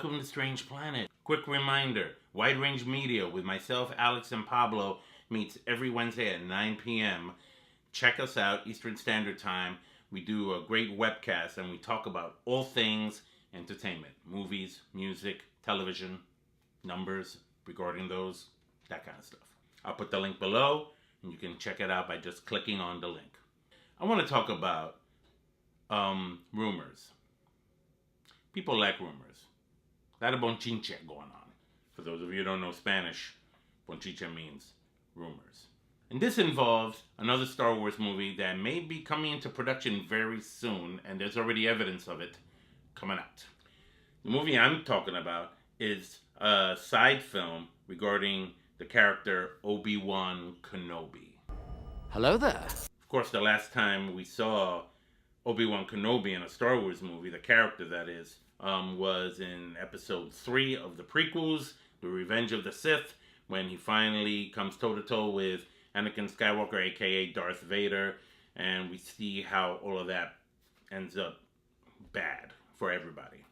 Welcome to Strange Planet. Quick reminder, Wide Range Media with myself, Alex, and Pablo meets every Wednesday at 9 p.m. Check us out, Eastern Standard Time. We do a great webcast and we talk about all things entertainment. Movies, music, television, numbers regarding those, that kind of stuff. I'll put the link below and you can check it out by just clicking on the link. I want to talk about rumors. People like rumors. A lot of bonchinche going on. For those of you who don't know Spanish, bonchinche means rumors. And this involves another Star Wars movie that may be coming into production very soon, and there's already evidence of it coming out. The movie I'm talking about is a side film regarding the character Obi Wan Kenobi. Hello there. Of course, the last time we saw Obi Wan Kenobi in a Star Wars movie, the character that is, was in episode 3 of the prequels, The Revenge of the Sith, when he finally comes toe-to-toe with Anakin Skywalker, aka Darth Vader, and we see how all of that ends up bad for everybody.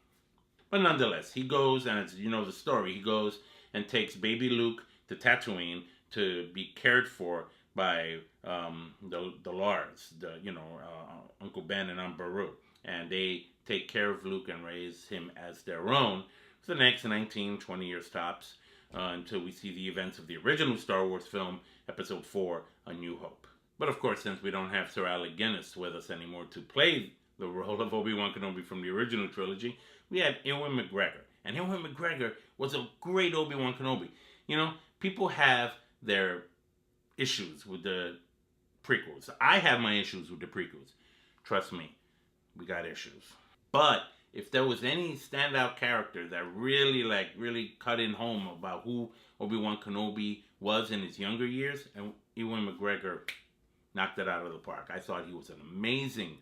But nonetheless, he goes, and it's, you know the story, he goes and takes baby Luke to Tatooine to be cared for by the Lars, Uncle Ben and Aunt Beru. And they take care of Luke and raise him as their own for the next 19, 20 years tops, until we see the events of the original Star Wars film, Episode 4, A New Hope. But of course, since we don't have Sir Alec Guinness with us anymore to play the role of Obi-Wan Kenobi from the original trilogy, we had Ewan McGregor. And Ewan McGregor was a great Obi-Wan Kenobi. You know, people have their issues with the prequels. I have my issues with the prequels. Trust me, we got issues. But if there was any standout character that really cut in home about who Obi-Wan Kenobi was in his younger years, and Ewan McGregor knocked it out of the park. I thought he was an amazing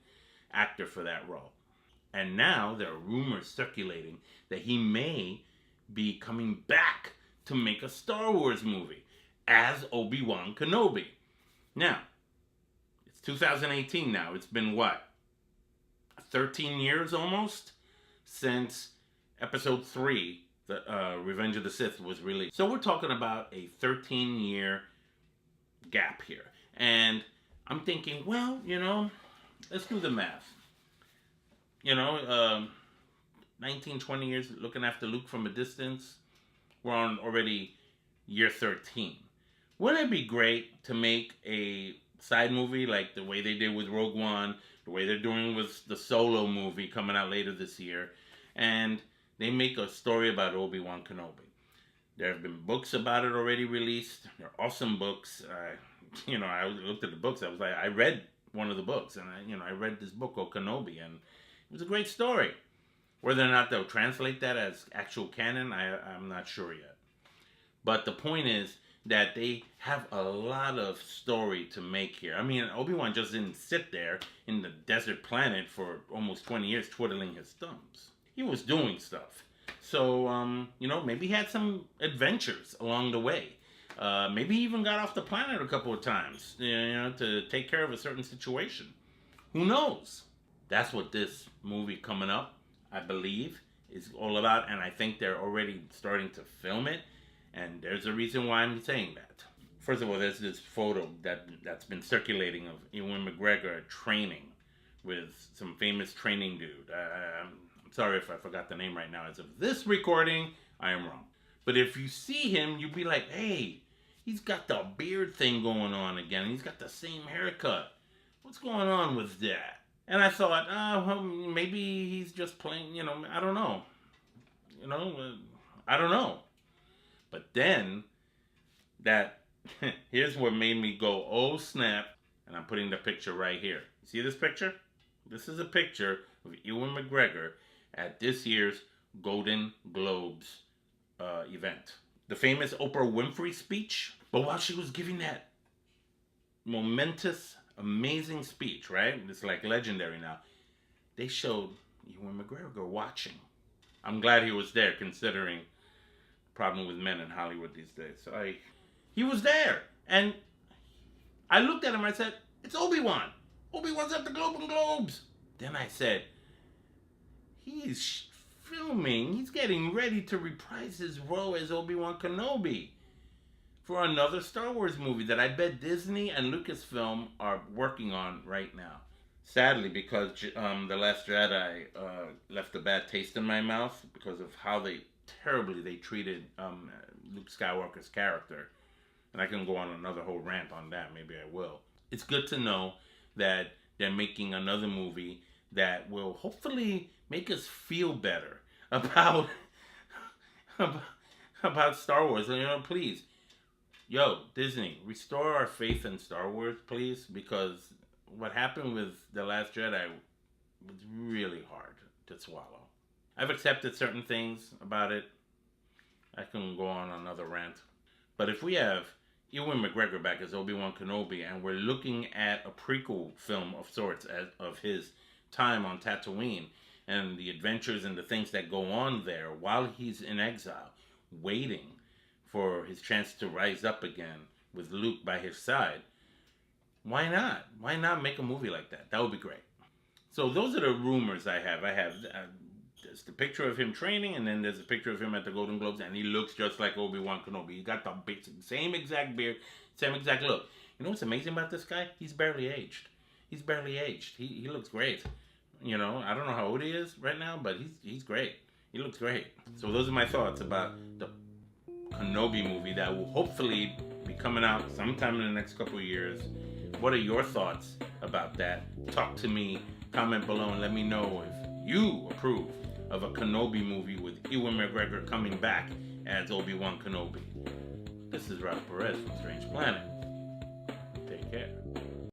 actor for that role. And now there are rumors circulating that he may be coming back to make a Star Wars movie as Obi-Wan Kenobi. Now, it's 2018 now. It's been what? 13 years almost since Episode 3, the Revenge of the Sith, was released. So we're talking about a 13-year gap here. And I'm thinking, well, let's do the math. 19, 20 years looking after Luke from a distance. We're on already year 13. Wouldn't it be great to make a side movie like the way they did with Rogue One, the way they're doing with the Solo movie coming out later this year, and they make a story about Obi-Wan Kenobi? There have been books about it already released. They're awesome books. I looked at the books. I read one of the books, and I read this book called Kenobi, and it was a great story. Whether or not they'll translate that as actual canon, I'm not sure yet. But the point is that they have a lot of story to make here. I mean, Obi-Wan just didn't sit there in the desert planet for almost 20 years twiddling his thumbs. He was doing stuff. So, maybe he had some adventures along the way. Maybe he even got off the planet a couple of times, to take care of a certain situation. Who knows? That's what this movie coming up, I believe, is all about. And I think they're already starting to film it. And there's a reason why I'm saying that. First of all, there's this photo that's been circulating of Ewan McGregor training with some famous training dude. I'm sorry if I forgot the name right now. As of this recording, I am wrong. But if you see him, you'll be like, hey, he's got the beard thing going on again. He's got the same haircut. What's going on with that? And I thought, well, maybe he's just playing, I don't know. I don't know. But then, here's what made me go, oh snap, and I'm putting the picture right here. See this picture? This is a picture of Ewan McGregor at this year's Golden Globes event. The famous Oprah Winfrey speech. But while she was giving that momentous, amazing speech, right? It's like legendary now. They showed Ewan McGregor watching. I'm glad he was there, considering problem with men in Hollywood these days. So he was there. And I looked at him, I said, it's Obi-Wan. Obi-Wan's at the Golden Globes. Then I said, he's filming. He's getting ready to reprise his role as Obi Wan Kenobi for another Star Wars movie that I bet Disney and Lucasfilm are working on right now. Sadly, because The Last Jedi left a bad taste in my mouth because of how terribly they treated Luke Skywalker's character. And I can go on another whole rant on that. Maybe I will. It's good to know that they're making another movie that will hopefully make us feel better about about Star Wars. Please, Disney, restore our faith in Star Wars, please, because what happened with The Last Jedi was really hard to swallow. I've accepted certain things about it. I can go on another rant. But if we have Ewan McGregor back as Obi-Wan Kenobi, and we're looking at a prequel film of sorts of his time on Tatooine, and the adventures and the things that go on there while he's in exile, waiting for his chance to rise up again with Luke by his side, why not? Why not make a movie like that? That would be great. So those are the rumors I have. There's the picture of him training, and then there's a picture of him at the Golden Globes, and he looks just like Obi-Wan Kenobi. He got the same exact beard, same exact look. You know what's amazing about this guy? He's barely aged. He looks great. I don't know how old he is right now, but he's great. He looks great. So those are my thoughts about the Kenobi movie that will hopefully be coming out sometime in the next couple of years. What are your thoughts about that? Talk to me, comment below, and let me know if you approve of a Kenobi movie with Ewan McGregor coming back as Obi-Wan Kenobi. This is Ralph Perez from Strange Planet. Take care.